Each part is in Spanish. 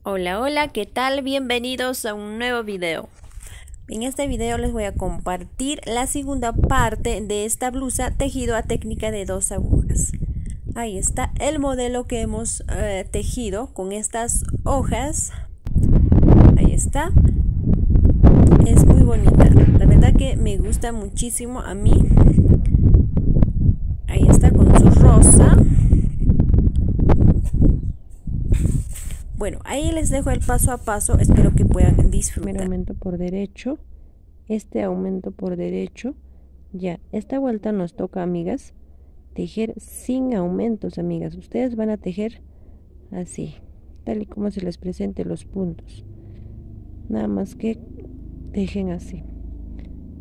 Hola, hola, ¿qué tal? Bienvenidos a un nuevo video. En este video les voy a compartir la segunda parte de esta blusa tejido a técnica de 2 agujas. Ahí está el modelo que hemos tejido con estas hojas. Ahí está. Es muy bonita. La verdad que me gusta muchísimo a mí. Ahí está con su rosa. Bueno, ahí les dejo el paso a paso, espero que puedan disfrutar. Primer aumento por derecho, este aumento por derecho, ya, esta vuelta nos toca, amigas, tejer sin aumentos, amigas. Ustedes van a tejer así, tal y como se les presente los puntos, nada más que tejen así.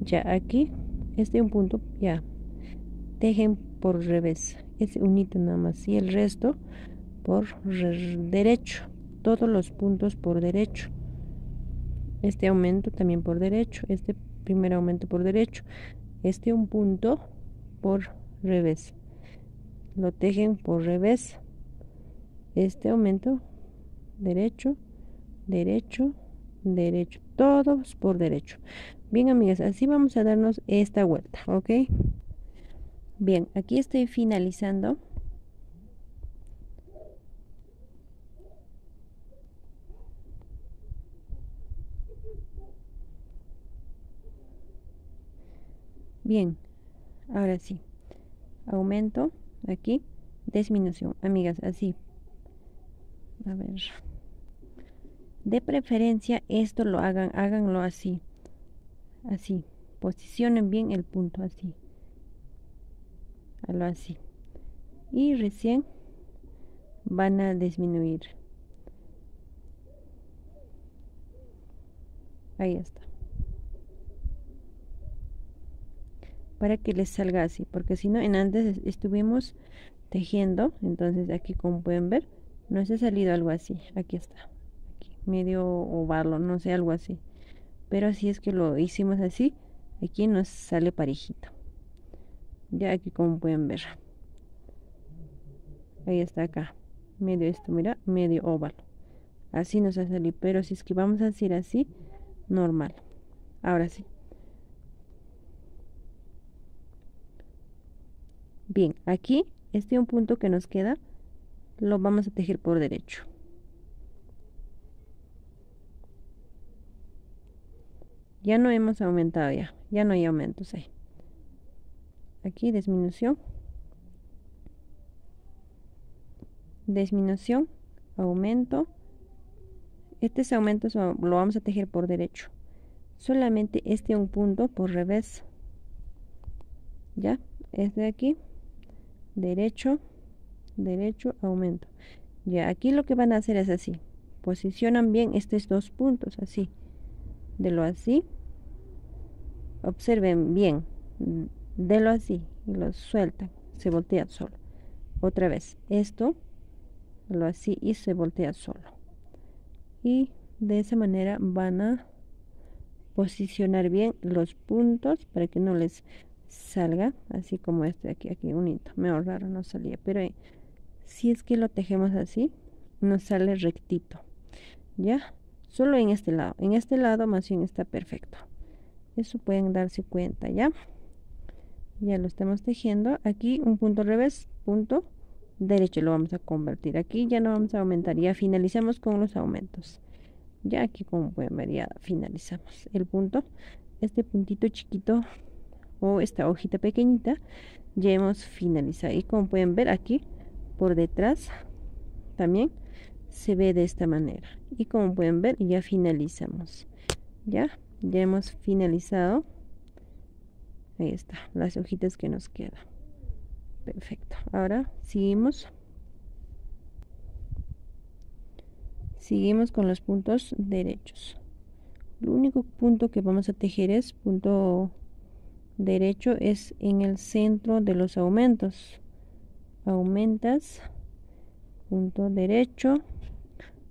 Ya aquí, un punto, ya, tejen por revés, es un hito nada más, y el resto por derecho, todos los puntos por derecho. Este aumento también por derecho, este primer aumento por derecho, un punto por revés, lo tejen por revés, este aumento derecho, derecho, derecho, todos por derecho. Bien, amigas, así vamos a darnos esta vuelta, ¿ok? Bien, aquí estoy finalizando. Bien, ahora sí, aumento aquí, disminución, amigas, así. A ver, de preferencia esto lo háganlo así, así, posicionen bien el punto así, hazlo así, y recién van a disminuir. Ahí está, para que les salga así, porque si no, en antes estuvimos tejiendo, entonces aquí, como pueden ver, nos ha salido algo así. Aquí está, aquí medio ovalado, no sé, algo así, pero así es que lo hicimos así, aquí nos sale parejito. Ya aquí, como pueden ver, ahí está, acá medio esto, mira, medio óvalo, así nos ha salido. Pero si es que vamos a hacer así, normal. Ahora sí, bien, aquí un punto que nos queda lo vamos a tejer por derecho. Ya no hemos aumentado, ya no hay aumentos ahí. Aquí disminución, disminución, aumento. Este aumento lo vamos a tejer por derecho, solamente un punto por revés. Ya, de aquí, derecho, derecho, aumento. Ya, aquí lo que van a hacer es así, posicionan bien estos 2 puntos así, de lo así, observen bien, de lo así, y lo sueltan, se voltea solo. Otra vez, esto, lo así y se voltea solo. Y de esa manera van a posicionar bien los puntos para que no les salga así como aquí unito, medio raro, no salía, pero si es que lo tejemos así, nos sale rectito. Ya, solo en este lado más bien está perfecto. Eso pueden darse cuenta. Ya lo estamos tejiendo. Aquí un punto revés, punto derecho, lo vamos a convertir. Aquí ya no vamos a aumentar, ya finalizamos con los aumentos. Ya aquí, como pueden ver, ya finalizamos el punto. Este puntito chiquito o esta hojita pequeñita ya hemos finalizado, y como pueden ver aquí por detrás también se ve de esta manera. Y como pueden ver, ya finalizamos. Ya hemos finalizado. Ahí está, las hojitas que nos quedan. Perfecto. Ahora seguimos con los puntos derechos. El único punto que vamos a tejer es punto derecho, es en el centro de los aumentos. Aumentas, punto derecho,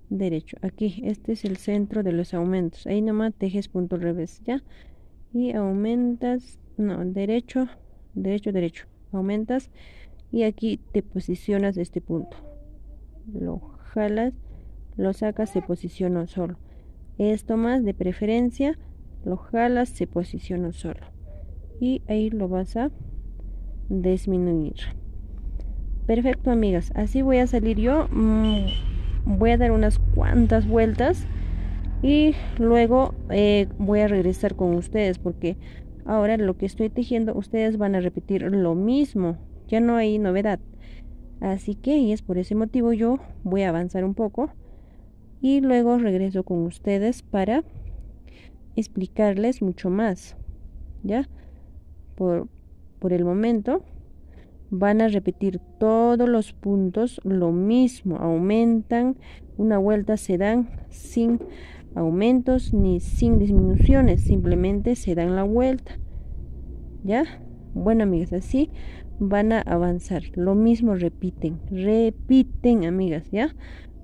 derecho. Aquí, este es el centro de los aumentos. Ahí nomás tejes punto al revés, ¿ya? Y aumentas, no, derecho, derecho, derecho. Aumentas y aquí te posicionas este punto. Lo jalas, lo sacas, se posiciona solo. Esto más, de preferencia, lo jalas, se posiciona solo. Y ahí lo vas a disminuir. Perfecto, amigas, así voy a salir yo. Voy a dar unas cuantas vueltas y luego voy a regresar con ustedes, porque ahora lo que estoy tejiendo ustedes van a repetir lo mismo, ya no hay novedad. Así que, y es por ese motivo, yo voy a avanzar un poco y luego regreso con ustedes para explicarles mucho más. Ya, por el momento van a repetir todos los puntos lo mismo, aumentan una vuelta, se dan sin aumentos ni sin disminuciones, simplemente se dan la vuelta. ¿Ya? Bueno, amigas, así van a avanzar. Lo mismo repiten, amigas, ¿ya?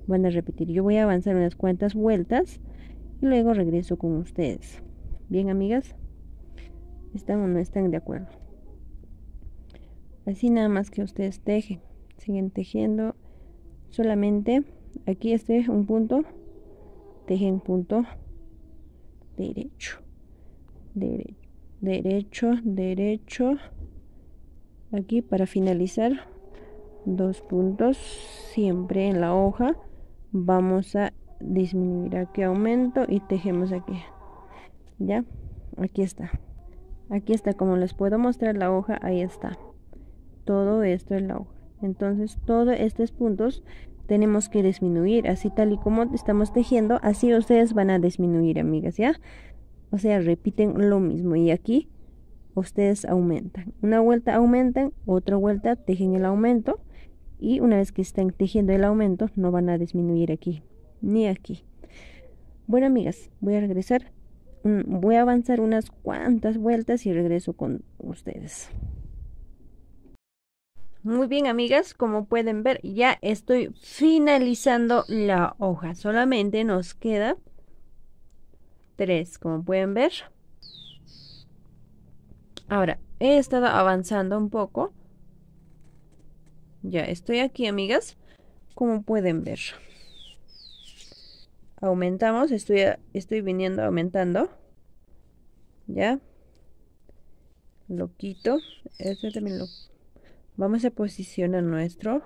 Van a repetir. Yo voy a avanzar unas cuantas vueltas y luego regreso con ustedes. Bien, amigas, ¿están o no están de acuerdo? Así nada más que ustedes tejen, siguen tejiendo. Solamente aquí un punto, tejen punto derecho, derecho. Aquí para finalizar 2 puntos. Siempre en la hoja vamos a disminuir aquí, aumento y tejemos aquí. Ya, aquí está como les puedo mostrar la hoja. Ahí está todo esto en la hoja. Entonces todos estos puntos tenemos que disminuir, así tal y como estamos tejiendo, así ustedes van a disminuir, amigas, ¿ya? O sea, repiten lo mismo y aquí ustedes aumentan. Una vuelta aumentan, otra vuelta tejen el aumento y una vez que estén tejiendo el aumento no van a disminuir aquí ni aquí. Bueno, amigas, voy a regresar. Voy a avanzar unas cuantas vueltas y regreso con ustedes. Muy bien, amigas, como pueden ver, ya estoy finalizando la hoja. Solamente nos queda 3, como pueden ver. Ahora, he estado avanzando un poco. Ya estoy aquí, amigas, como pueden ver. Aumentamos, estoy viniendo aumentando. Ya. Lo quito. Este también lo... Vamos a posicionar nuestro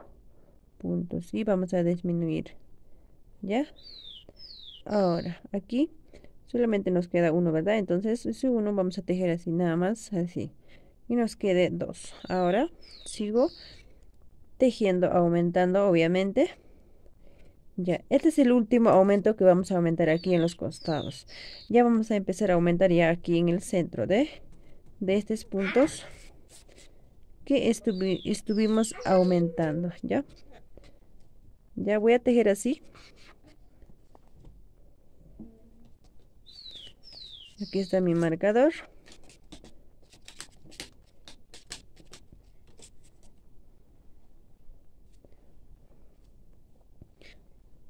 punto, ¿sí? Vamos a disminuir. ¿Ya? Ahora, aquí solamente nos queda uno, ¿verdad? Entonces, ese uno vamos a tejer así, nada más, así. Y nos quede 2. Ahora, sigo tejiendo, aumentando, obviamente. Ya, este es el último aumento que vamos a aumentar aquí en los costados. Ya vamos a empezar a aumentar ya aquí en el centro de estos puntos que estuvimos aumentando. Ya voy a tejer así. Aquí está mi marcador.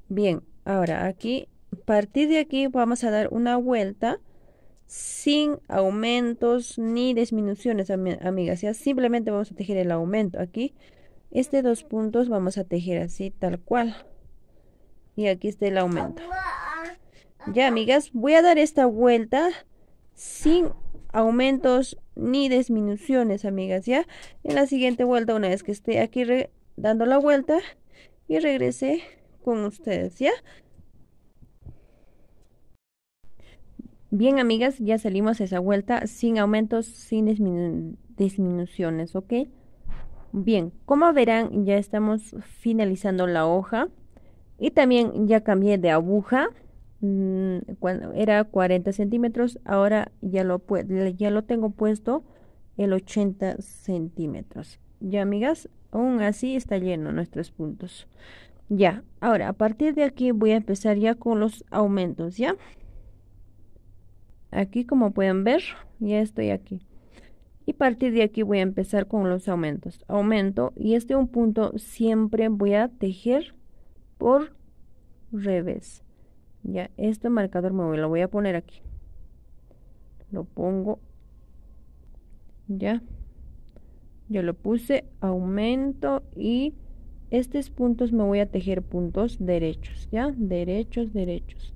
Bien, ahora aquí, a partir de aquí vamos a dar una vuelta sin aumentos ni disminuciones, amigas. Ya simplemente vamos a tejer el aumento aquí. 2 puntos vamos a tejer así, tal cual. Y aquí está el aumento. Ya, amigas, voy a dar esta vuelta sin aumentos ni disminuciones, amigas. Ya, en la siguiente vuelta, una vez que esté aquí dando la vuelta y regrese con ustedes, ¿ya? Bien, amigas, ya salimos esa vuelta sin aumentos, sin disminuciones, ¿ok? Bien, como verán, ya estamos finalizando la hoja y también ya cambié de aguja. Cuando era 40 centímetros, ahora ya lo tengo puesto el 80 centímetros. Ya, amigas, aún así está lleno nuestros puntos. Ya, ahora a partir de aquí voy a empezar ya con los aumentos, ¿ya? Aquí, como pueden ver, ya estoy aquí. Y a partir de aquí voy a empezar con los aumentos. Aumento y un punto siempre voy a tejer por revés. Ya, este marcador lo voy a poner aquí. Lo pongo. Ya. Yo lo puse, aumento y estos puntos me voy a tejer puntos derechos, ¿ya? Derechos, derechos.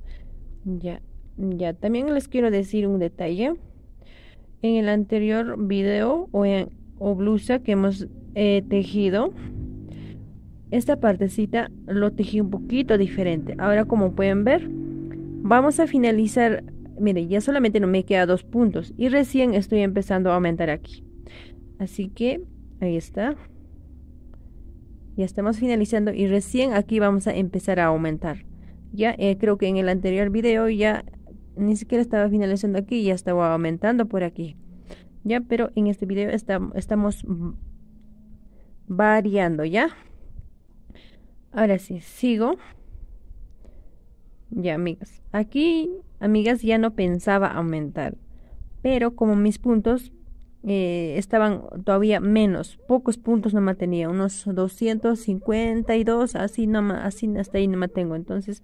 Ya, ya. También les quiero decir un detalle. En el anterior video o blusa que hemos tejido, esta partecita lo tejí un poquito diferente. Ahora, como pueden ver, vamos a finalizar. Miren, ya solamente no me queda 2 puntos y recién estoy empezando a aumentar aquí. Así que ahí está. Ya estamos finalizando y recién aquí vamos a empezar a aumentar. Ya creo que en el anterior video ya ni siquiera estaba finalizando aquí, ya estaba aumentando por aquí. Ya, pero en este video estamos variando, ¿ya? Ahora sí, sigo. Ya, amigas. Aquí, amigas, ya no pensaba aumentar. Pero como mis puntos estaban todavía menos, pocos puntos nomás tenía, unos 252, así nomás, así hasta ahí nomás tengo. Entonces,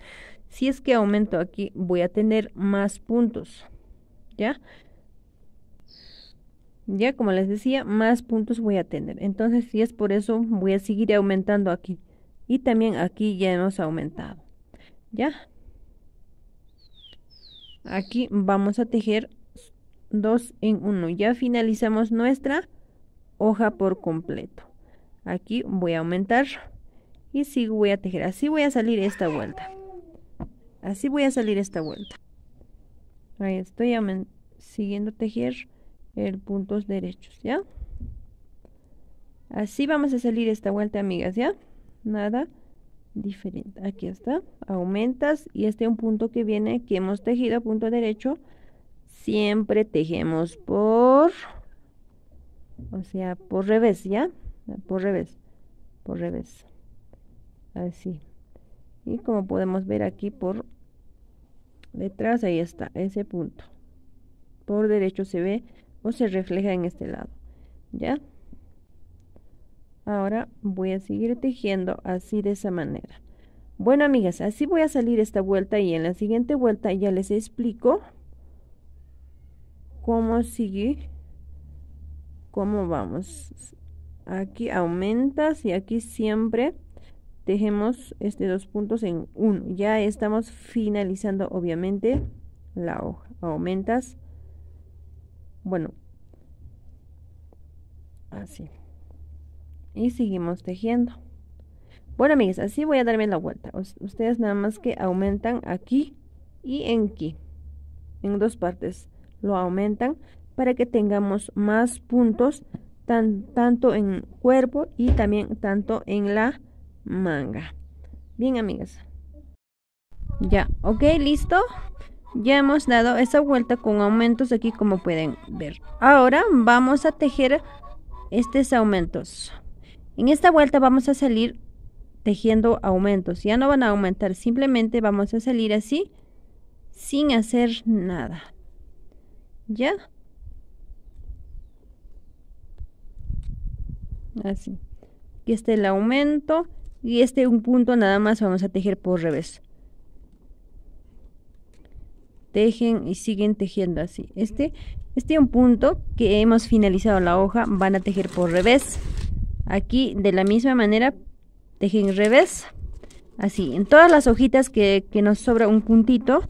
si es que aumento aquí, voy a tener más puntos. ¿Ya? Ya, como les decía, más puntos voy a tener. Entonces, si es por eso, voy a seguir aumentando aquí. Y también aquí ya hemos aumentado. ¿Ya? Aquí vamos a tejer 2 en 1. Ya finalizamos nuestra hoja por completo. Aquí voy a aumentar y sigo, voy a tejer. Así voy a salir esta vuelta. Así voy a salir esta vuelta. Ahí estoy siguiendo tejer el puntos derechos, ¿ya? Así vamos a salir esta vuelta, amigas, ¿ya? Nada diferente. Aquí está, aumentas y este es un punto que viene, que hemos tejido punto derecho. Siempre tejemos por revés, ¿ya? Por revés, así. Y como podemos ver aquí por detrás, ahí está, ese punto. Por derecho se ve o se refleja en este lado, ¿ya? Ahora voy a seguir tejiendo así, de esa manera. Bueno, amigas, así voy a salir esta vuelta y en la siguiente vuelta ya les explico cómo sigue, cómo vamos. Aquí aumentas y aquí siempre tejemos 2 puntos en 1. Ya estamos finalizando obviamente la hoja. Aumentas, bueno, así. Y seguimos tejiendo. Bueno, amigas, así voy a darme la vuelta. Ustedes nada más que aumentan aquí y en aquí, en 2 partes. Lo aumentan para que tengamos más puntos, tanto en cuerpo y también tanto en la manga. Bien, amigas. Ya, ok, listo. Ya hemos dado esa vuelta con aumentos aquí, como pueden ver. Ahora vamos a tejer estos aumentos. En esta vuelta vamos a salir tejiendo aumentos. Ya no van a aumentar, simplemente vamos a salir así, sin hacer nada. ¿Ya? Así. Aquí está el aumento y un punto nada más vamos a tejer por revés. Tejen y siguen tejiendo así. Este un punto que hemos finalizado la hoja, van a tejer por revés. Aquí de la misma manera tejen revés. Así, en todas las hojitas que nos sobra un puntito,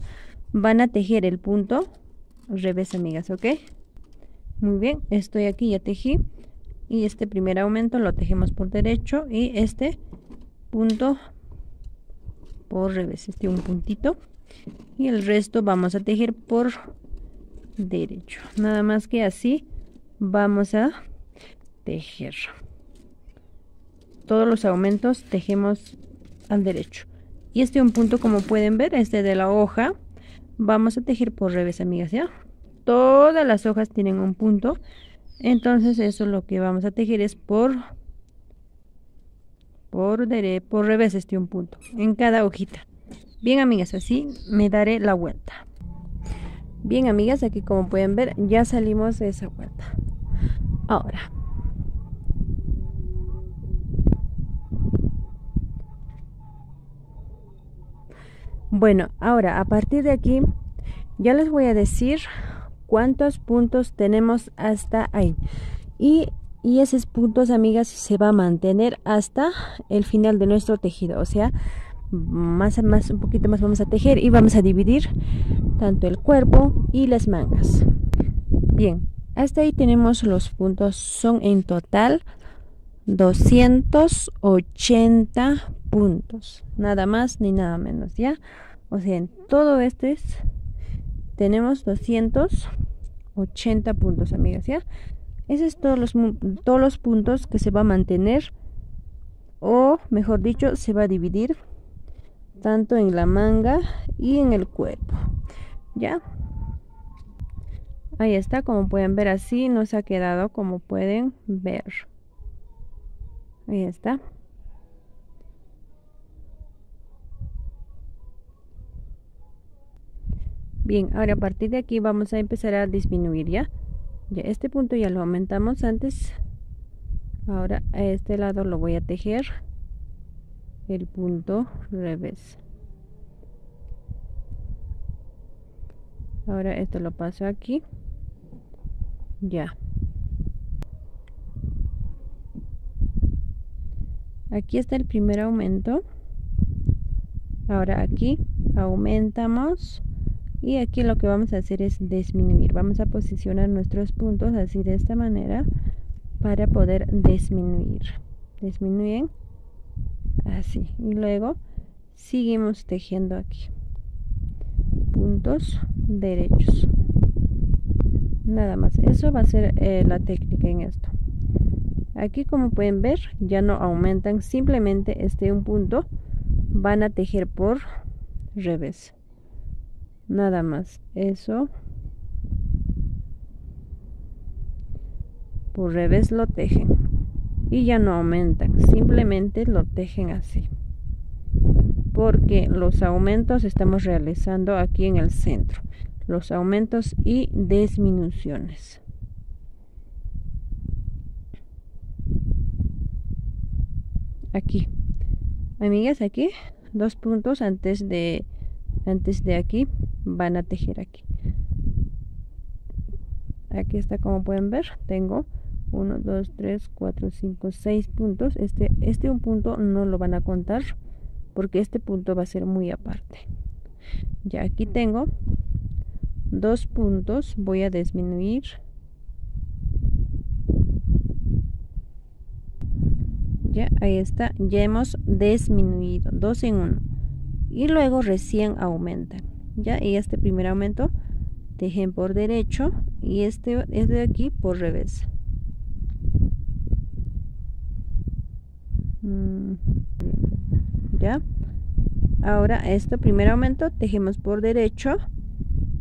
van a tejer el punto revés, amigas, ¿ok? Muy bien, estoy aquí, ya tejí. Y este primer aumento lo tejemos por derecho y este punto por revés, un puntito. Y el resto vamos a tejer por derecho. Nada más que así vamos a tejer. Todos los aumentos tejemos al derecho. Y un punto, como pueden ver, de la hoja, vamos a tejer por revés, amigas, ¿ya? Todas las hojas tienen un punto. Entonces eso lo que vamos a tejer es por revés, un punto en cada hojita. Bien, amigas, así me daré la vuelta. Bien, amigas, aquí como pueden ver ya salimos de esa vuelta. Ahora bueno, ahora a partir de aquí ya les voy a decir cuántos puntos tenemos hasta ahí. Y y esos puntos, amigas, se va a mantener hasta el final de nuestro tejido. O sea, un poquito más vamos a tejer y vamos a dividir tanto el cuerpo y las mangas. Bien, hasta ahí tenemos los puntos. Son en total 280 puntos, nada más ni nada menos, ¿ya? O sea, en todo tenemos 280 puntos, amigas, ¿ya? Esos es todos los puntos que se va a mantener, o mejor dicho, se va a dividir tanto en la manga y en el cuerpo, ¿ya? Ahí está, como pueden ver, así nos ha quedado, como pueden ver. Ahí está. Bien, ahora a partir de aquí vamos a empezar a disminuir, ¿ya? Ya este punto ya lo aumentamos antes. Ahora a este lado lo voy a tejer el punto revés. Ahora esto lo paso aquí. Ya. Aquí está el primer aumento. Ahora aquí aumentamos. Y aquí lo que vamos a hacer es disminuir. Vamos a posicionar nuestros puntos así, de esta manera, para poder disminuir. Disminuyen así. Y luego seguimos tejiendo aquí. Puntos derechos. Nada más. Eso va a ser la técnica en esto. Aquí, como pueden ver, ya no aumentan. Simplemente un punto van a tejer por revés. Nada más, eso por revés lo tejen y ya no aumentan, simplemente lo tejen así, porque los aumentos estamos realizando aquí en el centro, los aumentos y disminuciones. Aquí, amigas, aquí 2 puntos antes de aquí van a tejer aquí. Aquí está, como pueden ver, tengo 1, 2, 3, 4, 5, 6 puntos. Un punto no lo van a contar porque este punto va a ser muy aparte. Ya aquí tengo 2 puntos, voy a disminuir. Ya, ahí está, ya hemos disminuido 2 en 1 y luego recién aumentan. Ya, y este primer aumento tejen por derecho y este es de aquí por revés. Ya, ahora este primer aumento tejemos por derecho,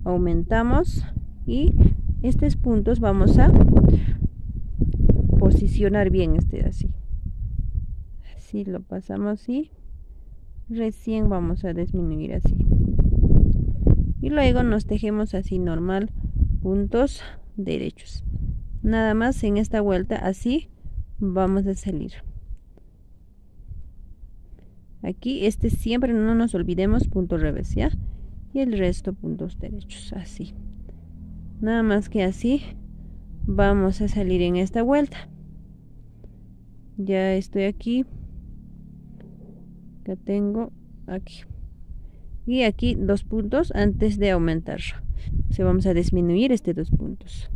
aumentamos y estos puntos vamos a posicionar bien así. Así lo pasamos y recién vamos a disminuir así. Y luego nos tejemos así normal, puntos derechos. Nada más en esta vuelta así vamos a salir. Aquí siempre no nos olvidemos punto revés, ¿ya? Y el resto puntos derechos, así. Nada más que así vamos a salir en esta vuelta. Ya estoy aquí. Ya tengo aquí. Y aquí 2 puntos antes de aumentar. O sea, vamos a disminuir 2 puntos.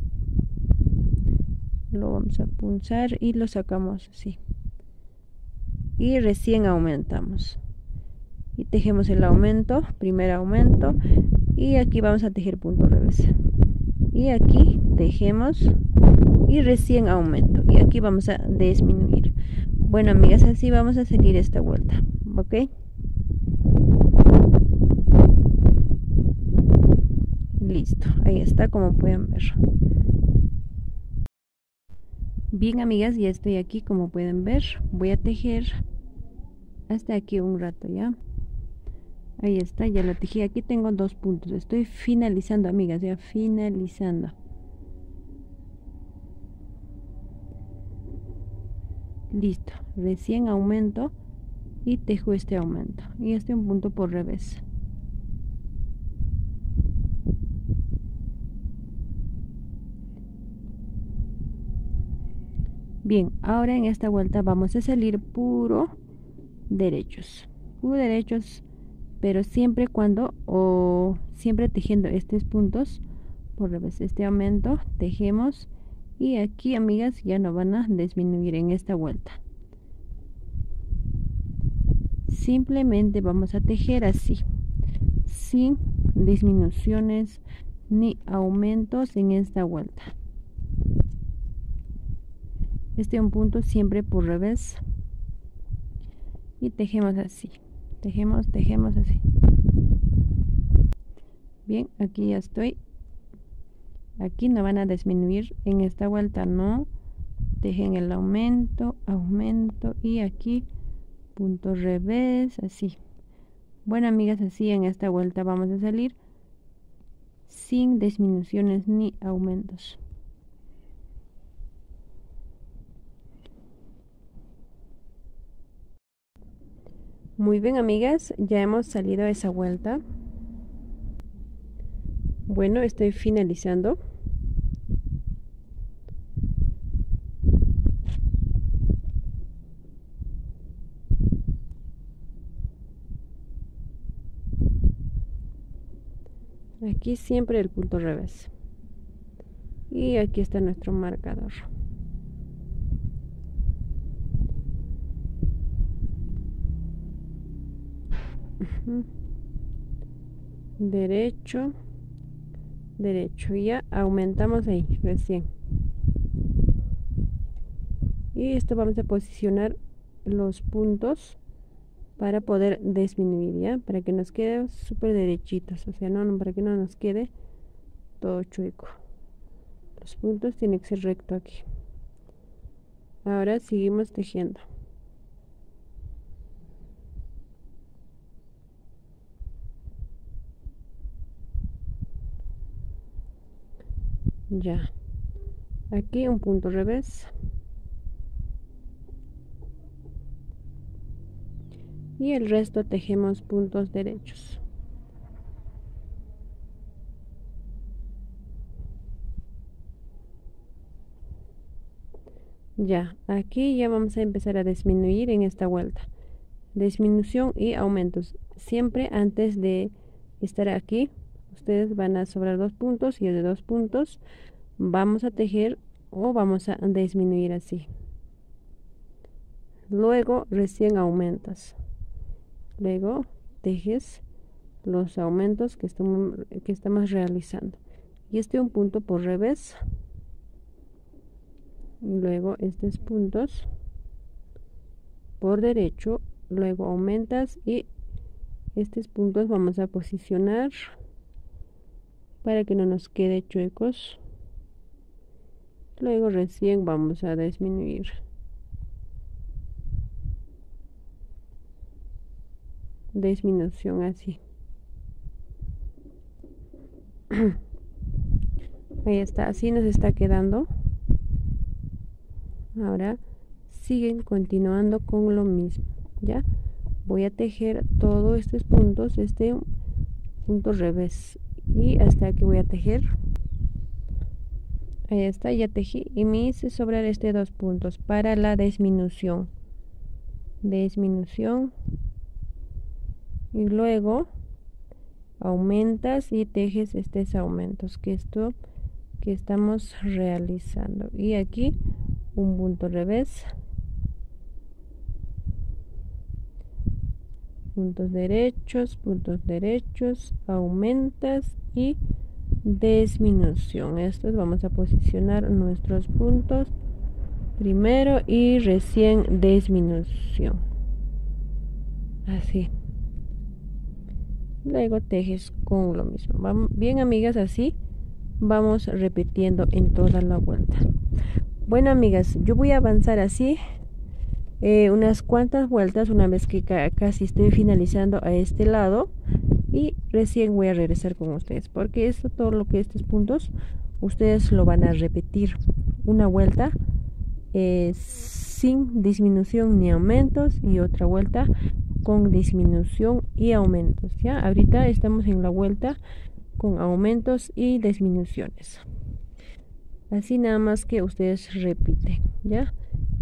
Lo vamos a punzar y lo sacamos así. Y recién aumentamos. Y tejemos el aumento, primer aumento. Y aquí vamos a tejer punto revés. Y aquí tejemos y recién aumento. Y aquí vamos a disminuir. Bueno, amigas, así vamos a seguir esta vuelta. ¿Ok? Listo, ahí está, como pueden ver. Bien, amigas, ya estoy aquí, como pueden ver. Voy a tejer hasta aquí un rato, ¿ya? Ahí está, ya lo tejí. Aquí tengo 2 puntos. Estoy finalizando, amigas, ya finalizando. Listo, recién aumento y tejo este aumento. Y un punto por revés. Bien, ahora en esta vuelta vamos a salir puro derechos, pero siempre siempre tejiendo estos puntos por revés, este aumento, tejemos, y aquí, amigas, ya no van a disminuir en esta vuelta. Simplemente vamos a tejer así, sin disminuciones ni aumentos en esta vuelta. Este es un punto siempre por revés y tejemos así, tejemos así. Bien, aquí ya estoy. Aquí no van a disminuir en esta vuelta, no. Tejen el aumento y aquí punto revés, así. Bueno, amigas, así en esta vuelta vamos a salir sin disminuciones ni aumentos. Muy bien, amigas, ya hemos salido a esa vuelta. Bueno, estoy finalizando. Aquí siempre el punto revés. Y aquí está nuestro marcador. Derecho, y ya aumentamos ahí recién, y esto vamos a posicionar los puntos para poder disminuir, ya, para que nos quede súper derechitos, o sea, no, para que no nos quede todo chueco. Los puntos tienen que ser recto aquí. Ahora seguimos tejiendo. Ya, aquí un punto revés y el resto tejemos puntos derechos. Ya, aquí ya vamos a empezar a disminuir en esta vuelta. Disminución y aumentos. Siempre antes de estar aquí, ustedes van a sobrar 2 puntos y de 2 puntos vamos a tejer o vamos a disminuir así. Luego recién aumentas. Luego tejes los aumentos que estamos realizando. Y este un punto por revés. Luego estos puntos por derecho. Luego aumentas y estos puntos vamos a posicionar para que no nos quede chuecos. Luego recién vamos a disminuir. Disminución así. Ahí está, así nos está quedando. Ahora siguen continuando con lo mismo. Ya voy a tejer todos estos puntos, este punto revés, y hasta que voy a tejer. Ahí está, ya tejí y me hice sobrar 2 puntos para la disminución. Y luego aumentas y tejes estos aumentos que estamos realizando. Y aquí un punto revés, puntos derechos, aumentas y disminución. Estos vamos a posicionar nuestros puntos primero y recién disminución, así. Luego tejes con lo mismo. Bien, amigas, así vamos repitiendo en toda la vuelta. Bueno, amigas, yo voy a avanzar así unas cuantas vueltas una vez que casi estoy finalizando a este lado, y recién voy a regresar con ustedes, porque todo lo que estos puntos ustedes lo van a repetir una vuelta sin disminución ni aumentos, y otra vuelta con disminución y aumentos. Ya ahorita estamos en la vuelta con aumentos y disminuciones, así nada más que ustedes repiten, ya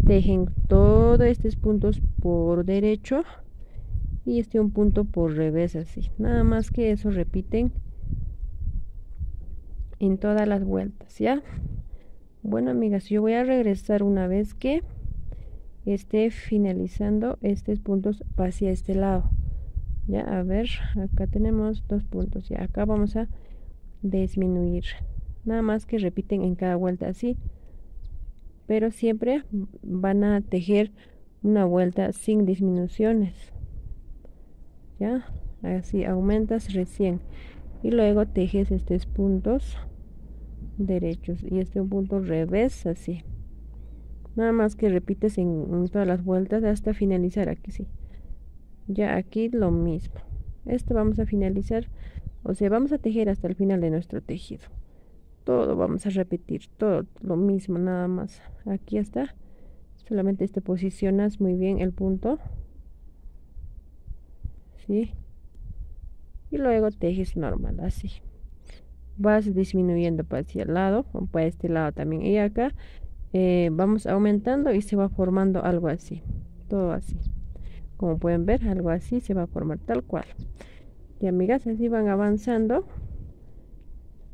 tejen todos estos puntos por derecho y un punto por revés, así. Nada más que eso repiten en todas las vueltas, ¿ya? Bueno, amigas, yo voy a regresar una vez que esté finalizando estos puntos hacia este lado. Ya, a ver, acá tenemos 2 puntos, ya acá vamos a disminuir. Nada más que repiten en cada vuelta así, pero siempre van a tejer una vuelta sin disminuciones. Ya, así aumentas recién y luego tejes estos puntos derechos y un punto revés, así. Nada más que repites en todas las vueltas hasta finalizar aquí, sí. Ya aquí lo mismo. Esto vamos a finalizar, o sea, vamos a tejer hasta el final de nuestro tejido. Todo vamos a repetir, todo lo mismo, nada más. Aquí está. Solamente te posicionas muy bien el punto, ¿sí? Y luego tejes normal, así. Vas disminuyendo para hacia el lado, o para este lado también. Y acá vamos aumentando y se va formando algo así. Todo así. Como pueden ver, algo así se va a formar tal cual. Y amigas, así van avanzando.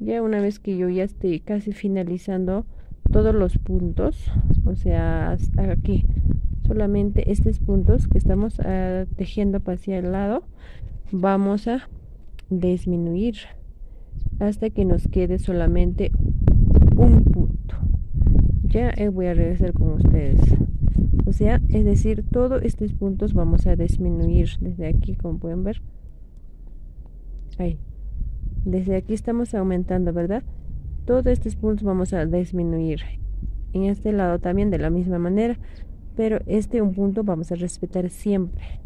Ya una vez que yo ya esté casi finalizando todos los puntos, o sea, hasta aquí, solamente estos puntos que estamos tejiendo hacia el lado, vamos a disminuir hasta que nos quede solamente un punto. Ya voy a regresar con ustedes. O sea, es decir, todos estos puntos vamos a disminuir desde aquí, como pueden ver. Ahí. Desde aquí estamos aumentando, ¿verdad? Todos estos puntos vamos a disminuir. En este lado también de la misma manera, pero un punto vamos a respetar siempre.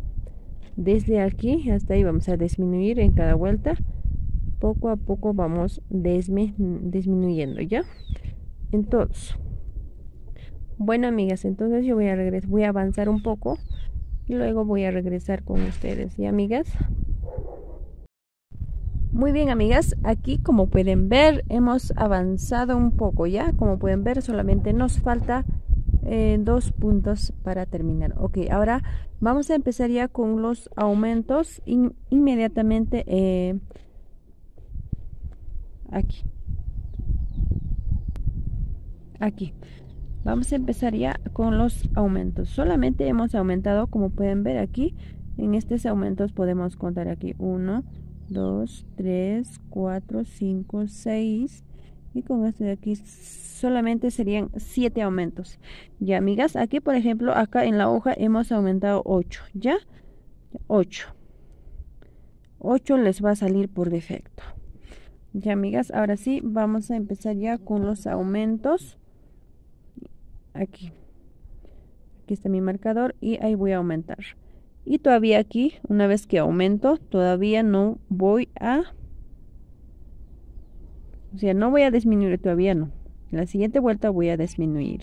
Desde aquí hasta ahí vamos a disminuir en cada vuelta. Poco a poco vamos disminuyendo, ¿ya? En todos. Bueno, amigas, entonces yo voy a avanzar un poco y luego voy a regresar con ustedes, ¿ya, amigas? Muy bien, amigas, aquí como pueden ver hemos avanzado un poco, ya. Como pueden ver, solamente nos falta 2 puntos para terminar. Ok, ahora vamos a empezar ya con los aumentos inmediatamente aquí. Vamos a empezar ya con los aumentos. Solamente hemos aumentado, como pueden ver aquí, en estos aumentos podemos contar aquí 1, 2, 3, 4, 5, 6 y con este de aquí solamente serían 7 aumentos. Ya, amigas, aquí por ejemplo, acá en la hoja hemos aumentado 8, ¿ya? 8 les va a salir por defecto. Ya, amigas, ahora sí vamos a empezar ya con los aumentos. Aquí está mi marcador y ahí voy a aumentar. Y todavía aquí, una vez que aumento, todavía no voy a... O sea, no voy a disminuir, todavía no. En la siguiente vuelta voy a disminuir.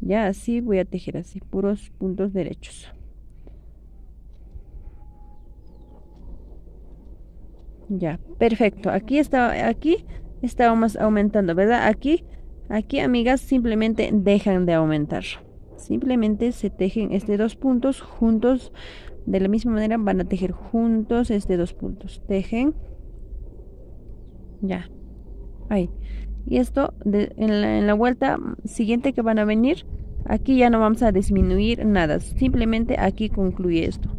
Ya así voy a tejer así, puros puntos derechos. Ya, perfecto. Aquí estábamos aumentando, ¿verdad? Aquí, amigas, simplemente dejan de aumentar. Simplemente se tejen 2 puntos juntos. De la misma manera van a tejer juntos 2 puntos. Tejen. Ya. Ahí. Y esto en la vuelta siguiente que van a venir, aquí ya no vamos a disminuir nada. Simplemente aquí concluye esto.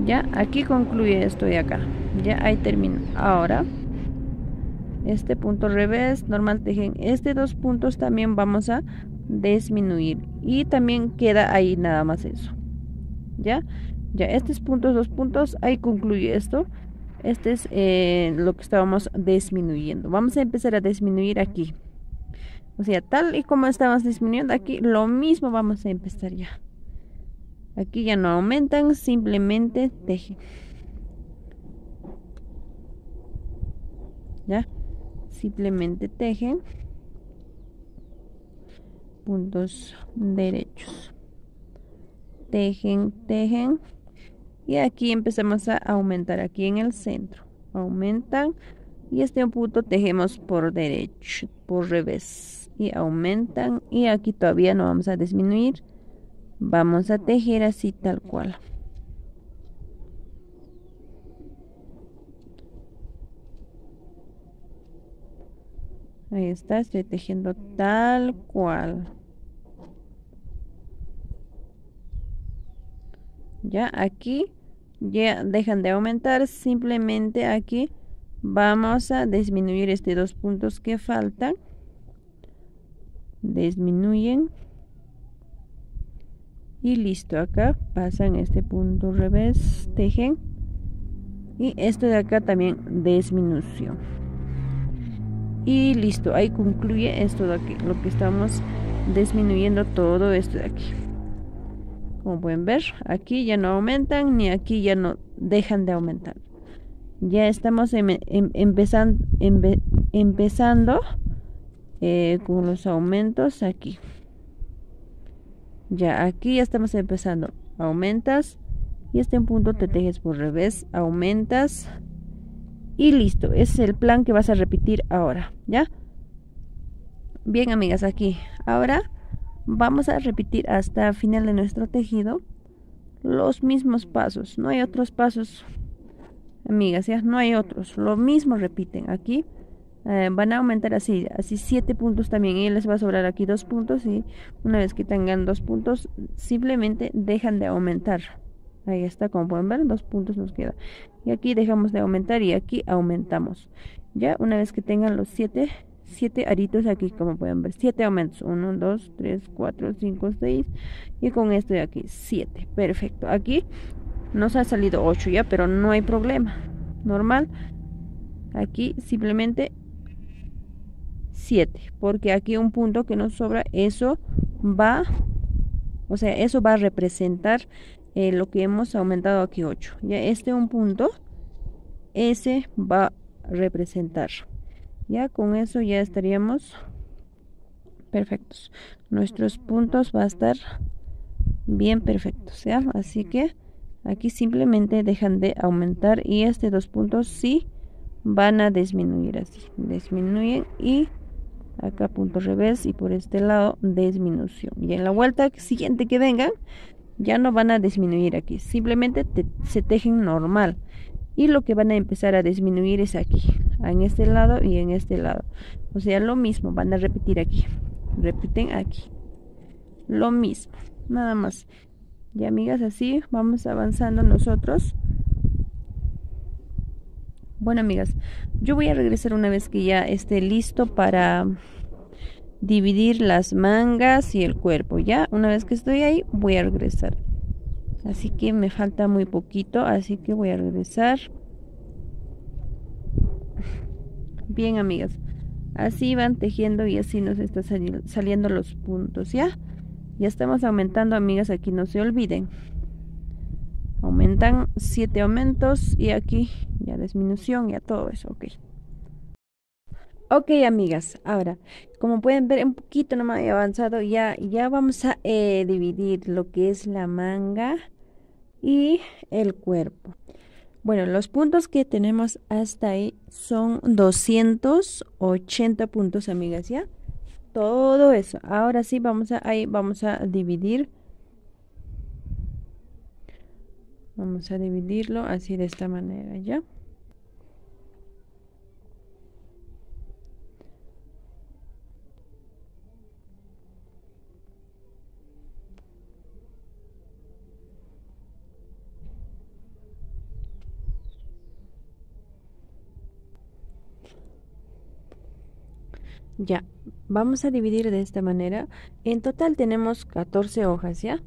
Ya, aquí concluye esto de acá. Ya ahí termina. Ahora, este punto revés, normal tejen 2 puntos, también vamos a disminuir. Y también queda ahí nada más eso. Ya, estos puntos, 2 puntos, ahí concluye esto. Este es lo que estábamos disminuyendo. Vamos a empezar a disminuir aquí. O sea, tal y como estábamos disminuyendo aquí, lo mismo vamos a empezar ya. Aquí ya no aumentan, simplemente tejen. Ya, simplemente tejen puntos derechos. Tejen. Y aquí empezamos a aumentar aquí en el centro. Aumentan y un punto tejemos por derecho, por revés. y aumentan, y aquí todavía no vamos a disminuir, vamos a tejer así tal cual. Ahí está, estoy tejiendo tal cual. Ya aquí ya dejan de aumentar, simplemente aquí vamos a disminuir estos 2 puntos que faltan. Disminuyen y listo, acá pasan este punto revés, tejen, y esto de acá también disminución, y listo, ahí concluye esto de aquí, lo que estamos disminuyendo, todo esto de aquí. Como pueden ver, aquí ya no aumentan, ni aquí ya no dejan de aumentar. Ya estamos empezando con los aumentos aquí. Ya aquí ya estamos empezando. Aumentas y este punto te tejes por revés, aumentas y listo. Ese es el plan que vas a repetir ahora, ¿ya? Bien, amigas, aquí. Ahora vamos a repetir hasta el final de nuestro tejido los mismos pasos. No hay otros pasos, amigas, ya no hay otros. Lo mismo repiten aquí. Van a aumentar así 7 puntos también, y les va a sobrar aquí 2 puntos, y una vez que tengan 2 puntos simplemente dejan de aumentar. Ahí está, como pueden ver, 2 puntos nos queda, y aquí dejamos de aumentar y aquí aumentamos. Ya una vez que tengan los 7 aritos aquí, como pueden ver, 7 aumentos, 1, 2, 3, 4, 5, 6, y con esto de aquí 7. Perfecto, aquí nos ha salido 8 ya, pero no hay problema, normal. Aquí simplemente 7, porque aquí un punto que nos sobra, eso va a representar lo que hemos aumentado aquí 8. Ya este un punto, ese va a representar. Ya con eso ya estaríamos perfectos. Nuestros puntos va a estar bien perfectos, ¿ya? Así que aquí simplemente dejan de aumentar, y este 2 puntos sí van a disminuir, así disminuyen, y acá punto revés, y por este lado disminución, y en la vuelta siguiente que vengan ya no van a disminuir aquí, simplemente se tejen normal, y lo que van a empezar a disminuir es aquí, en este lado y en este lado, o sea, lo mismo, van a repetir aquí, repiten aquí, lo mismo, nada más. Y amigas, así vamos avanzando nosotros. Bueno, amigas, yo voy a regresar una vez que ya esté listo para dividir las mangas y el cuerpo. Ya, una vez que estoy ahí, voy a regresar. Así que me falta muy poquito, así que voy a regresar. Bien, amigas, así van tejiendo y así nos está saliendo los puntos, ¿ya? Ya estamos aumentando, amigas, aquí no se olviden. Aumentan 7 aumentos, y aquí ya disminución, ya todo eso, ok. Ok, amigas, ahora, como pueden ver, un poquito nomás he avanzado, ya vamos a dividir lo que es la manga y el cuerpo. Bueno, los puntos que tenemos hasta ahí son 280 puntos, amigas, ¿ya? Todo eso. Ahora sí, vamos a dividir. Vamos a dividirlo así, de esta manera, ¿ya? Ya, vamos a dividir de esta manera. En total tenemos 14 hojas, ¿ya?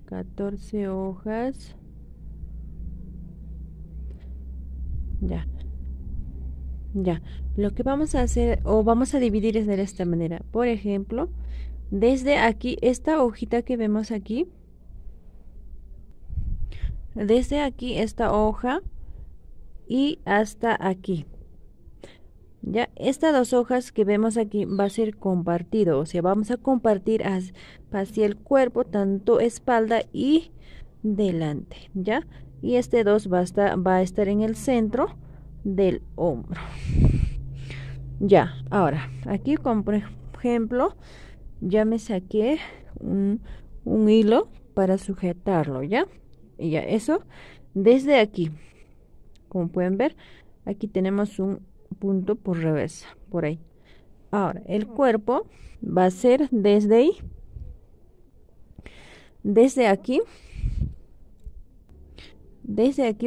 14 hojas. Ya, lo que vamos a hacer, o vamos a dividir, es de esta manera. Por ejemplo, desde aquí, esta hojita que vemos aquí, desde aquí esta hoja y hasta aquí. Ya, estas 2 hojas que vemos aquí va a ser compartido, o sea, vamos a compartir hacia el cuerpo, tanto espalda y delante, ¿ya? Y este 2 va a estar en el centro del hombro. Ya, ahora, aquí ejemplo, ya me saqué un hilo para sujetarlo, ¿ya? Y ya eso, desde aquí, como pueden ver, aquí tenemos un punto por reversa, por ahí. Ahora, el cuerpo va a ser desde ahí, desde aquí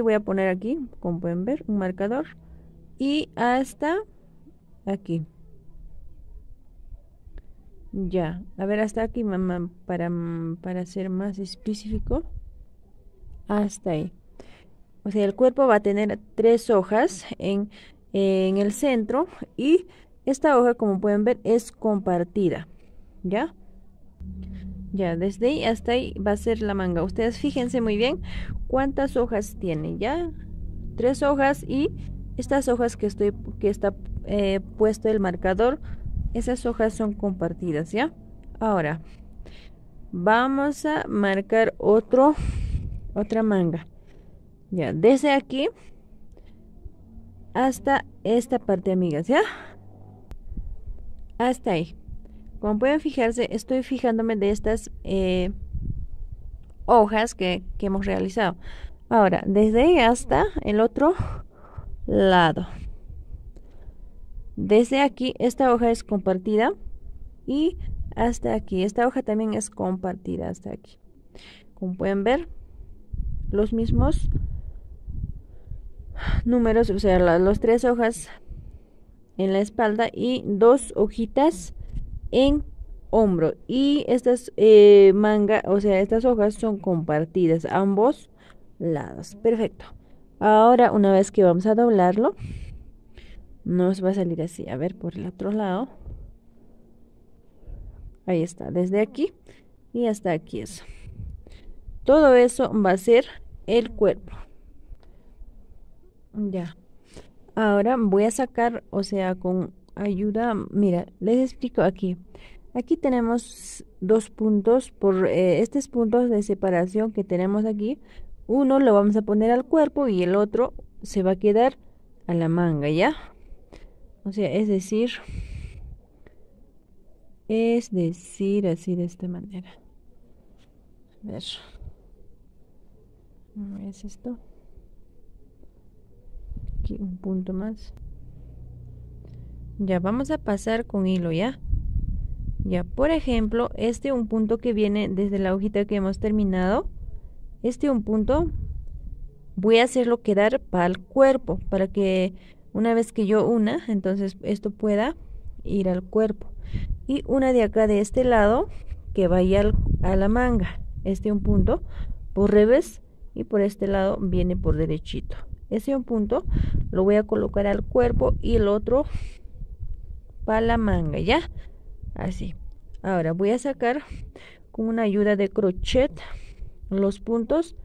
voy a poner aquí, como pueden ver, un marcador y hasta aquí. Ya, a ver, hasta aquí, mamá, para ser más específico, hasta ahí. O sea, el cuerpo va a tener 3 hojas en el centro y esta hoja, como pueden ver, es compartida, ¿ya? Ya, desde ahí hasta ahí va a ser la manga. Ustedes fíjense muy bien cuántas hojas tiene, ¿ya? 3 hojas y estas hojas que está puesto el marcador, esas hojas son compartidas, ¿ya? Ahora, vamos a marcar otra manga. Ya, desde aquí hasta esta parte, amigas, ¿ya? Hasta ahí. Como pueden fijarse, estoy fijándome de estas hojas que hemos realizado. Ahora, desde ahí hasta el otro lado. Desde aquí, esta hoja es compartida y hasta aquí. Esta hoja también es compartida hasta aquí. Como pueden ver, los mismos números, o sea, las 3 hojas en la espalda y 2 hojitas en hombro. Y estas o sea, estas hojas son compartidas a ambos lados. Perfecto. Ahora, una vez que vamos a doblarlo, nos va a salir así. A ver, por el otro lado. Ahí está, desde aquí y hasta aquí eso. Todo eso va a ser el cuerpo. Ya. Ahora voy a sacar, o sea, con ayuda, mira, les explico aquí. Aquí tenemos 2 puntos, por estos puntos de separación que tenemos aquí. Uno lo vamos a poner al cuerpo y el otro se va a quedar a la manga, ¿ya? O sea, es decir, así de esta manera. A ver, ¿no es esto? Aquí un punto más. Ya, vamos a pasar con hilo, ¿ya? Ya, por ejemplo, un punto que viene desde la hojita que hemos terminado, un punto, voy a hacerlo quedar para el cuerpo, para que una vez que yo una, entonces esto pueda ir al cuerpo. Y una de acá de este lado, que vaya a la manga. Un punto por revés y por este lado viene por derechito. Un punto lo voy a colocar al cuerpo y el otro para la manga, ¿ya? Así. Ahora voy a sacar con una ayuda de crochet los puntos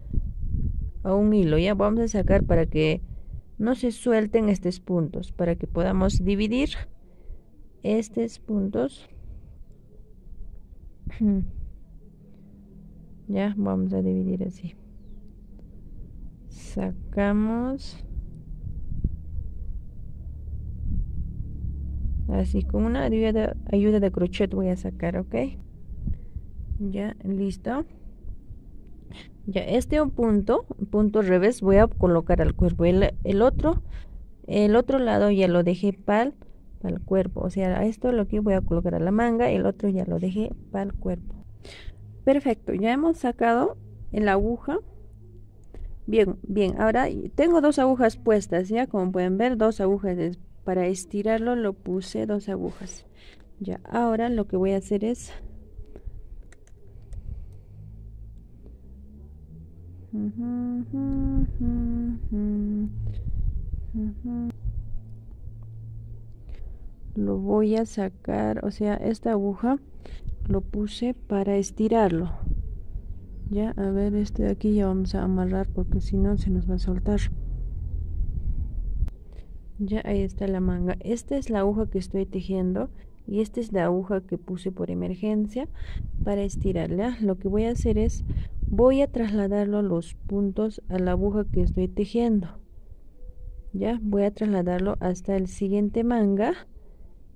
a un hilo. Ya vamos a sacar para que no se suelten estos puntos, para que podamos dividir estos puntos. Ya vamos a dividir así. Sacamos así con una ayuda de crochet voy a sacar, ¿ok? Ya, listo. Ya, un punto revés voy a colocar al cuerpo. El otro lado ya lo dejé para el cuerpo. O sea, esto lo que voy a colocar a la manga, el otro ya lo dejé para el cuerpo. Perfecto, ya hemos sacado la aguja. Bien, ahora tengo 2 agujas puestas, ya como pueden ver, 2 agujas. Para estirarlo lo puse 2 agujas. Ya, ahora lo que voy a hacer es lo voy a sacar, o sea, esta aguja lo puse para estirarlo. Ya, a ver, de aquí ya vamos a amarrar porque si no se nos va a soltar. Ya, ahí está la manga. Esta es la aguja que estoy tejiendo y esta es la aguja que puse por emergencia para estirarla. Lo que voy a hacer es, voy a trasladarlo los puntos a la aguja que estoy tejiendo. Ya, voy a trasladarlo hasta el siguiente manga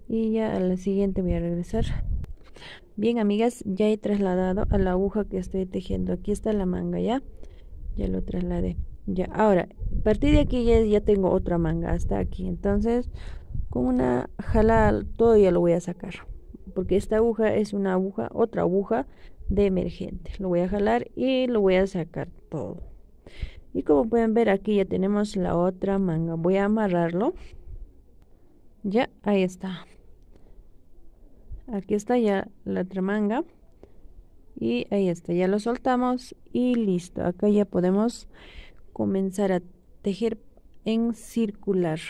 Y ya a la siguiente voy a regresar. Bien, amigas, ya he trasladado a la aguja que estoy tejiendo. Aquí está la manga, ya lo trasladé. Ya, ahora, a partir de aquí ya tengo otra manga hasta aquí. Entonces, con una jala todo ya lo voy a sacar, porque esta aguja es una aguja, otra aguja de emergente. Lo voy a jalar y lo voy a sacar todo. Y como pueden ver, aquí ya tenemos la otra manga. Voy a amarrarlo. Ya, ahí está. Aquí está ya la otra manga. Y ahí está, ya lo soltamos y listo. Acá ya podemos comenzar a tejer en circular.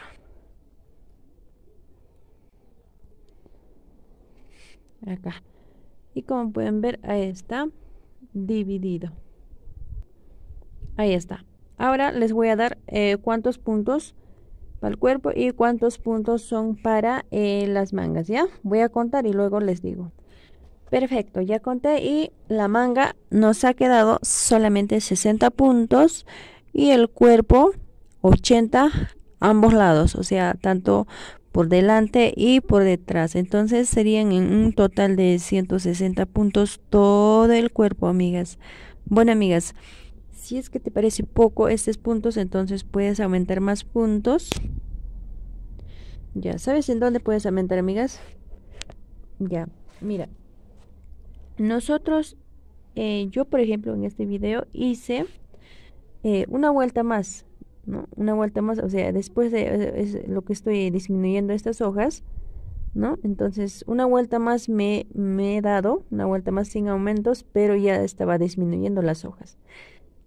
Acá. Y como pueden ver, ahí está dividido. Ahí está. Ahora les voy a dar cuántos puntos para el cuerpo y cuántos puntos son para las mangas, ¿ya? Voy a contar y luego les digo. Perfecto, ya conté y la manga nos ha quedado solamente 60 puntos y el cuerpo 80 ambos lados, o sea, tanto por delante y por detrás. Entonces serían en un total de 160 puntos todo el cuerpo, amigas. Bueno, amigas, si es que te parece poco estos puntos, entonces puedes aumentar más puntos. Ya sabes en dónde puedes aumentar, amigas. Ya, mira. Nosotros, yo por ejemplo en este video hice una vuelta más, ¿no? Una vuelta más, o sea, después de es lo que estoy disminuyendo estas hojas, ¿no? Entonces una vuelta más me he dado, una vuelta más sin aumentos, pero ya estaba disminuyendo las hojas,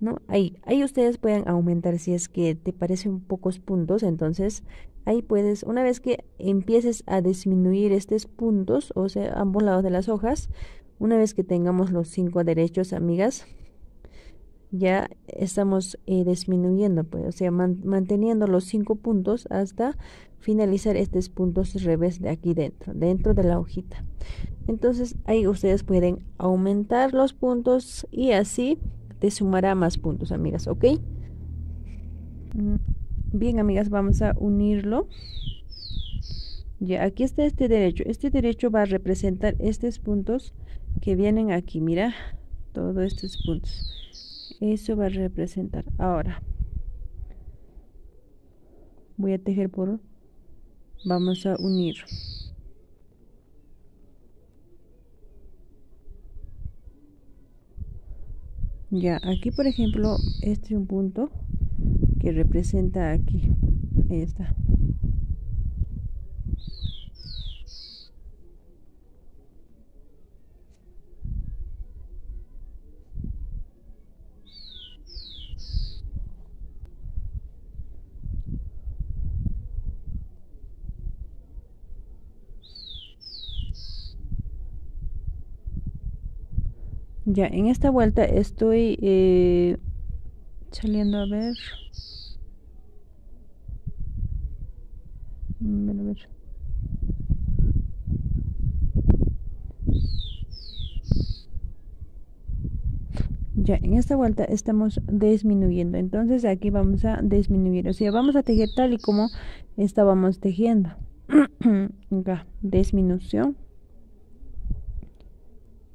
¿no? Ahí ustedes pueden aumentar si es que te parecen pocos puntos, entonces ahí puedes, una vez que empieces a disminuir estos puntos, o sea, ambos lados de las hojas, una vez que tengamos los 5 derechos, amigas, ya estamos disminuyendo, pues, o sea, manteniendo los 5 puntos hasta finalizar estos puntos revés de aquí dentro de la hojita. Entonces, ahí ustedes pueden aumentar los puntos y así te sumará más puntos, amigas, ¿ok? Bien, amigas, vamos a unirlo. Ya, aquí está este derecho. Este derecho va a representar estos puntos que vienen aquí, mira, todos estos puntos. Eso va a representar. Ahora, voy a tejer vamos a unir. Ya, aquí por ejemplo, este es un punto que representa aquí. Ahí está. Ya, en esta vuelta estoy saliendo a ver. A ver. Ya, en esta vuelta estamos disminuyendo. Entonces aquí vamos a disminuir. O sea, vamos a tejer tal y como estábamos tejiendo. Acá, disminución.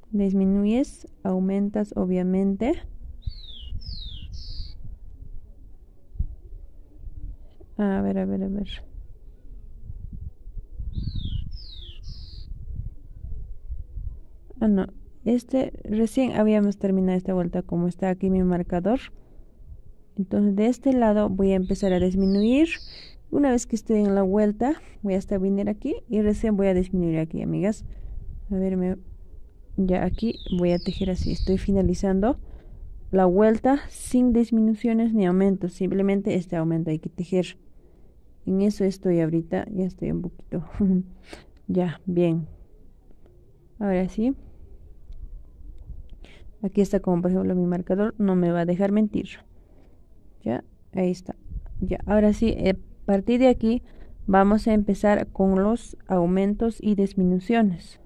Disminuyes, aumentas obviamente. A ver. Ah, no. Recién habíamos terminado esta vuelta como está aquí mi marcador. Entonces de este lado voy a empezar a disminuir. Una vez que estoy en la vuelta, voy a venir aquí y recién voy a disminuir aquí, amigas. A ver, ya aquí voy a tejer así. Estoy finalizando la vuelta sin disminuciones ni aumentos. Simplemente este aumento hay que tejer. En eso estoy ahorita. Ya estoy un poquito. Ya, bien. Ahora sí. Aquí está como por ejemplo mi marcador. No me va a dejar mentir. Ya, ahí está. Ya, ahora sí, a partir de aquí vamos a empezar con los aumentos y disminuciones.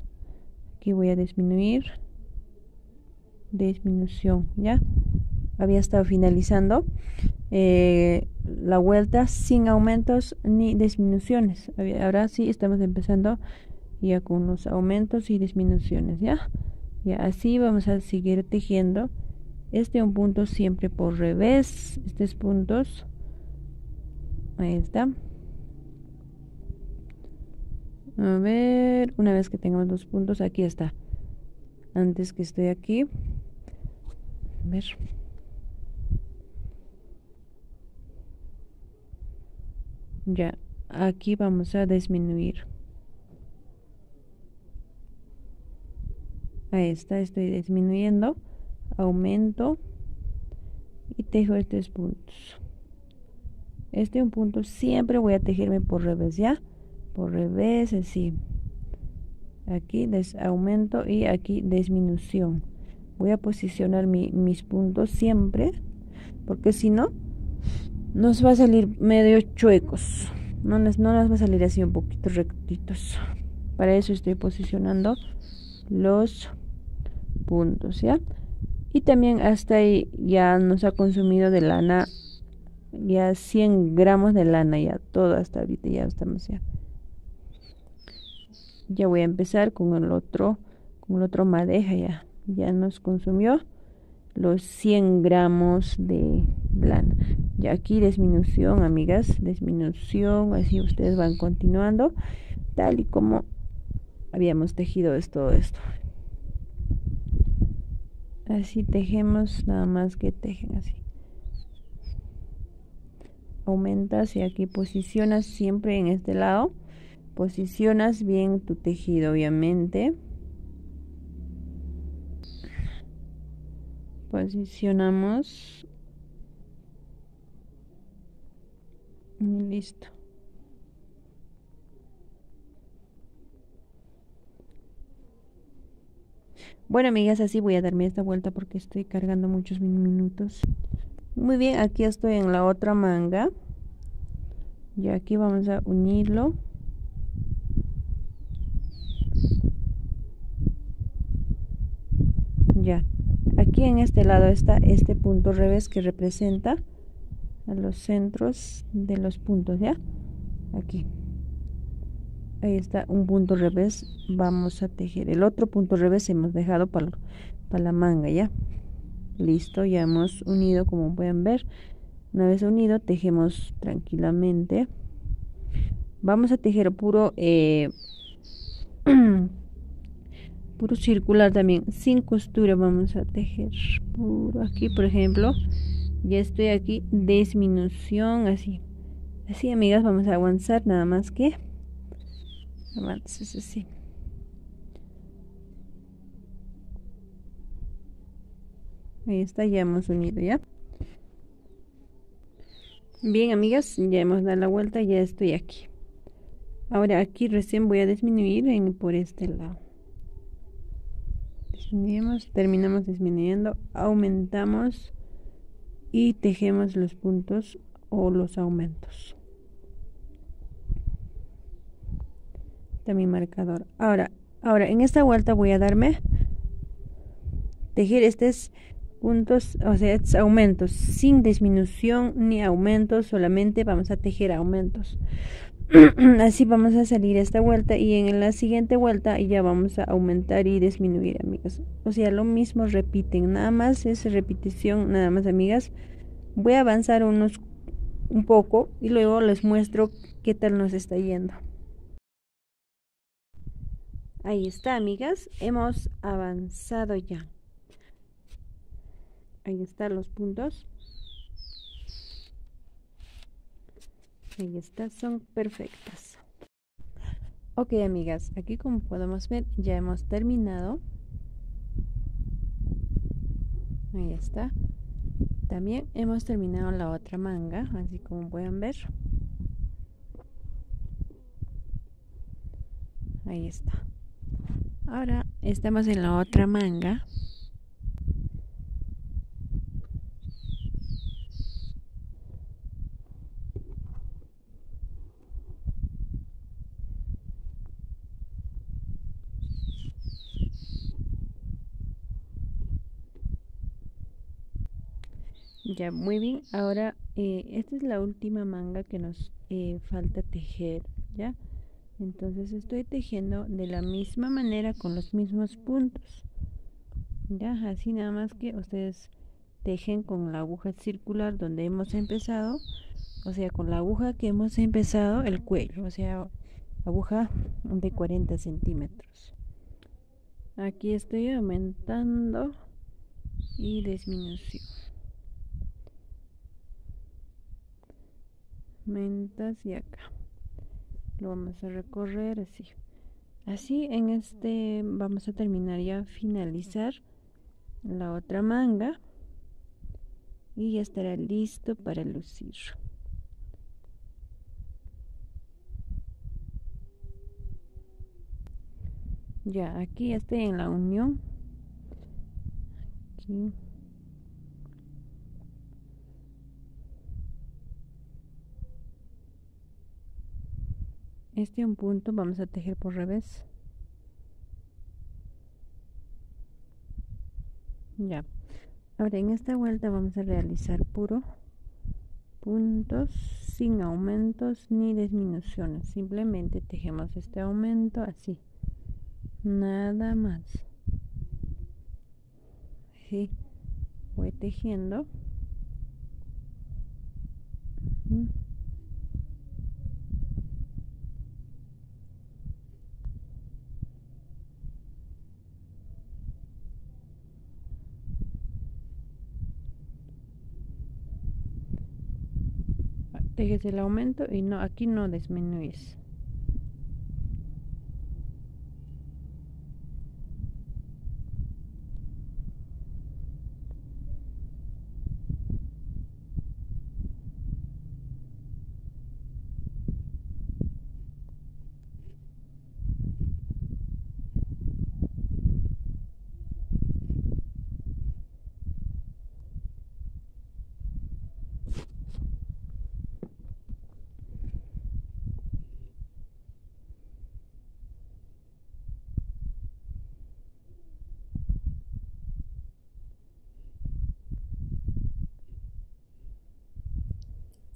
Aquí voy a disminuir. Disminución, ¿ya? había estado finalizando la vuelta sin aumentos ni disminuciones. Ahora sí estamos empezando ya con los aumentos y disminuciones, ya así vamos a seguir tejiendo un punto siempre por revés, estos puntos. Ahí está. A ver, una vez que tengamos los puntos, aquí está. Antes que estoy aquí, a ver. Ya, aquí vamos a disminuir. Ahí está, estoy disminuyendo, aumento y tejo estos puntos. Un punto siempre voy a tejerme por revés, ya, por revés, así. Aquí aumento y aquí disminución. Voy a posicionar mis puntos siempre, porque si no, nos va a salir medio chuecos. No nos va a salir así un poquito rectitos. Para eso estoy posicionando los puntos, ¿ya? Y también hasta ahí ya nos ha consumido de lana, ya 100 gramos de lana, ya todo hasta ahorita ya estamos ya. Ya voy a empezar con el otro madeja, ya nos consumió los 100 gramos de lana. Ya aquí disminución, amigas, disminución, así ustedes van continuando, tal y como habíamos tejido todo esto. Así tejemos, nada más que tejen así. Aumentas y aquí posicionas siempre en este lado. Posicionas bien tu tejido, obviamente. Posicionamos. Y listo. Bueno, amigas, así voy a darme esta vuelta porque estoy cargando muchos minutos. Muy bien, aquí estoy en la otra manga. Y aquí vamos a unirlo. Ya, aquí en este lado está este punto revés que representa a los centros de los puntos, ya. Aquí. Ahí está un punto revés. Vamos a tejer el otro punto revés. Hemos dejado para la manga, ya. Listo, ya hemos unido, como pueden ver. Una vez unido, tejemos tranquilamente. Vamos a tejer puro puro circular también, sin costura. Vamos a tejer puro aquí, por ejemplo. Ya estoy aquí, disminución, así. Así, amigas, vamos a avanzar, nada más que avances así. Ahí está, ya hemos unido, ya. Bien, amigas, ya hemos dado la vuelta, ya estoy aquí. Ahora aquí recién voy a disminuir por este lado. Disminuimos, terminamos disminuyendo, aumentamos y tejemos los puntos o los aumentos. Está mi marcador. Ahora en esta vuelta voy a tejer estos puntos, o sea, estos aumentos, sin disminución ni aumentos, solamente vamos a tejer aumentos. Así vamos a salir esta vuelta y en la siguiente vuelta ya vamos a aumentar y disminuir, amigas. O sea, lo mismo repiten, nada más es repetición, nada más, amigas. Voy a avanzar un poco y luego les muestro qué tal nos está yendo. Ahí está, amigas, hemos avanzado ya. Ahí están los puntos. Ahí está, son perfectas. Ok, amigas, aquí como podemos ver ya hemos terminado. Ahí está. También hemos terminado la otra manga, así como pueden ver. Ahí está. Ahora estamos en la otra manga. Ya, muy bien. Ahora, esta es la última manga que nos falta tejer, ¿ya? Entonces estoy tejiendo de la misma manera con los mismos puntos, ¿ya? Así nada más que ustedes tejen con la aguja circular donde hemos empezado, o sea, con la aguja que hemos empezado el cuello, o sea, aguja de 40 centímetros. Aquí estoy aumentando y disminución. Aumentas y acá. Lo vamos a recorrer así. Así en este vamos a terminar ya, finalizar la otra manga y ya estará listo para lucir. Ya, aquí estoy en la unión. Aquí. Un punto vamos a tejer por revés. Ya. Ahora en esta vuelta vamos a realizar puro puntos sin aumentos ni disminuciones. Simplemente tejemos este aumento así. Nada más. Así. Voy tejiendo. Tejes el aumento y no, aquí no disminuyes.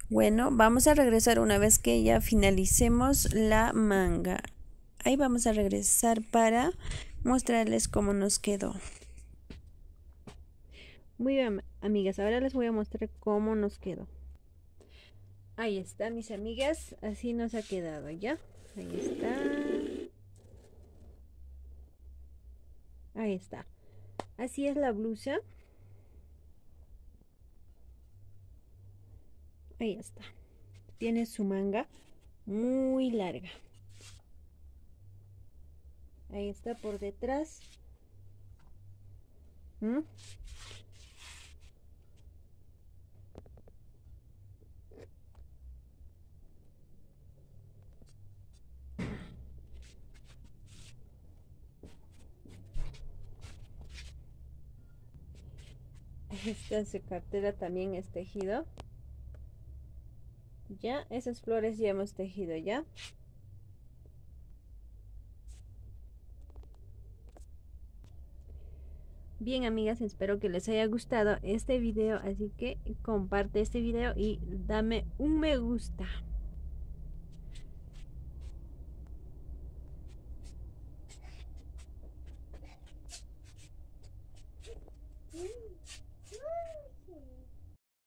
Bueno, vamos a regresar una vez que ya finalicemos la manga. Ahí vamos a regresar para mostrarles cómo nos quedó. Muy bien, amigas, ahora les voy a mostrar cómo nos quedó. Ahí está, mis amigas, así nos ha quedado, ¿ya? Ahí está. Ahí está. Así es la blusa. Ahí está. Tiene su manga muy larga. Ahí está por detrás. Esta su cartera también es tejido. Ya, esas flores ya hemos tejido ya. Bien, amigas, espero que les haya gustado este video, así que comparte este video y dame un me gusta.